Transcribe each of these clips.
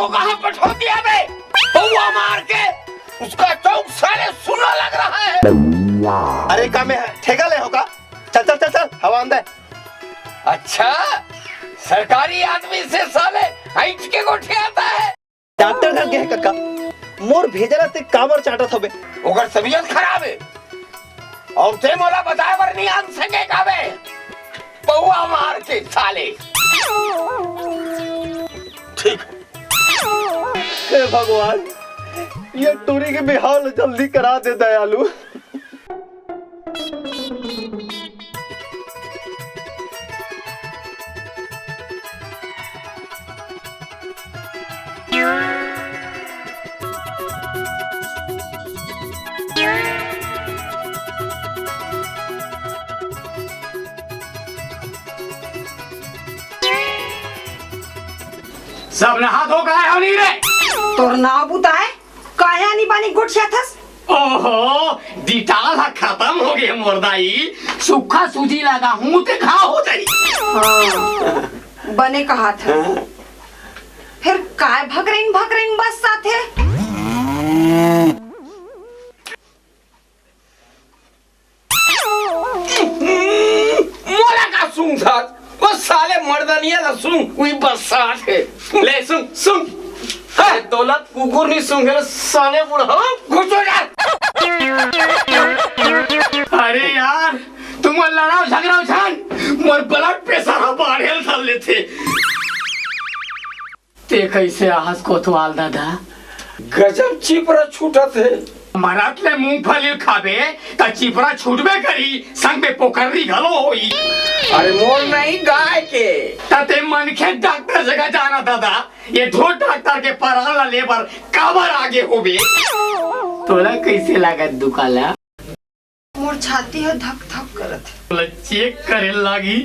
को कहाँ पठो दिया बे? बउआ मार के उसका चौक साले सुना लग रहा है। अरे का में ठेका ले होगा। चल चल चल चल हवा अंदर। अच्छा सरकारी आदमी से साले हाइट के गोठे आता है। डॉक्टर घर गए काका मोर भेजला से काबर चाटत हबे। ओकर तबीयत खराब है और ते मोला बताए बर नहीं आन सके काबे बउआ मार के साले। ठीक हे भगवान ये टूरी के बेहाल जल्दी करा दे दयालु। सब नहा धो गए हो नहीं रे? तोर नाव बुताए काया नहीं बानी गुटछा थस। ओहो डिटाल खत्म हो गए मुर्दाई सूखा सूजी लगा हूँ ते घा हो जाई। हाँ, बने कहा था फिर काय भगरेन बस साथे। मोला का सुन था वो साले मर्दानिया ना सुन वही बरसात है। ले सुन सुन दौलत कुकुर नहीं सुन साले बुढ़ा घुसो यार। अरे यार तुम लड़ाओ झगड़ाओ छान मोर ब्लड प्रेशर बढ़े चल लेते ते कैसे आहस को तो आल दादा गजब चिपरा छूटा थे। मराठ ले मूंगफली खाबे त चिपरा छूटबे करी संग में पोखरी घलो होई। अरे मोर नहीं गाय के तते मनखे डॉक्टर जगह जाना दादा ये दो डॉक्टर के पराला लेबर काबर आगे होबे। तोला कैसे लागत दुकाला? मोर छाती है धक धक करत। तोला चेक करे लागी।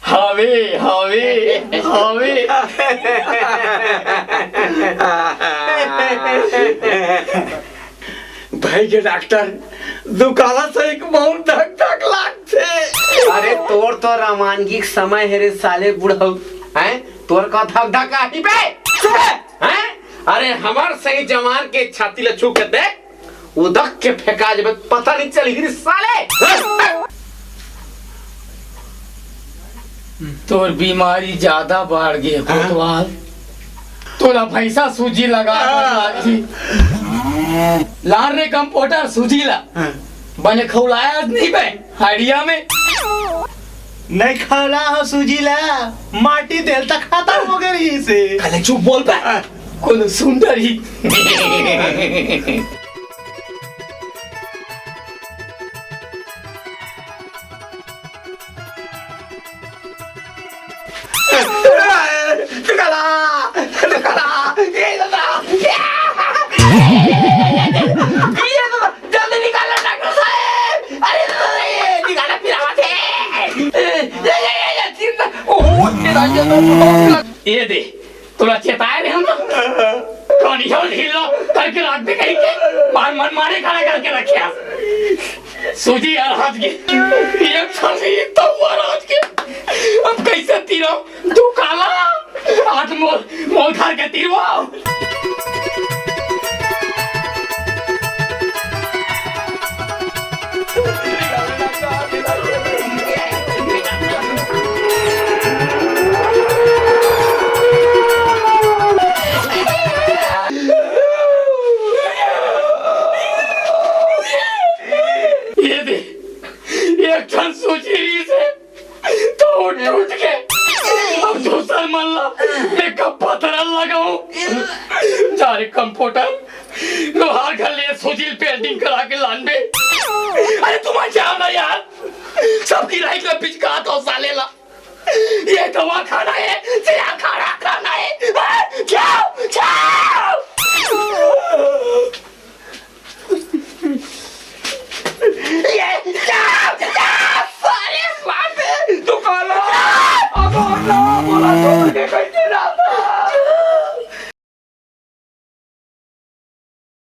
हवे हवे हवे भाई के डॉक्टर दुकाला से एक बहुत धक धक लागते। अरे तोर तो रामानगिक समय है रे साले बुढ़ऊ हैं तोर का धक धक आही बे हैं। अरे हमार सही जवान के छाती ले छू के देख उदक के फेंका जब पता नहीं चली रे साले। तोर बीमारी ज्यादा बढ़ गई कोतवाल तोला भैंसा सूजी लगा लार रे कंपोटर सूजी ला बने खौलाया नहीं बे हाड़िया में नहीं खाला हो सुजीला माटी देल तक खत्म हो गई से। कले चुप बोल बे कोन सुंदरी। जल्दी निकालो डॉक्टर साहब। अरे निकाला पिरावा थे। ये दे तोला चेताए रहे हम कौन ढीलो करके रात में कहीं के मार मन मारे खड़ा करके रखिया सूजी यार हाथ के एक छाती तो रात के अब कैसे तीरो तू काला आठ मोल खा के तीरवाओ। जारे कंप्यूटर लोहार घर ले सोजिल पेंटिंग करा के लान में। अरे तुम्हारा जाओ ना यार सबकी लाइट में पिचका तो साले ला ये दवा खाना है सिया खाना खाना है जाओ जाओ। ये जाओ जाओ साले बात दुकान साला टूट गया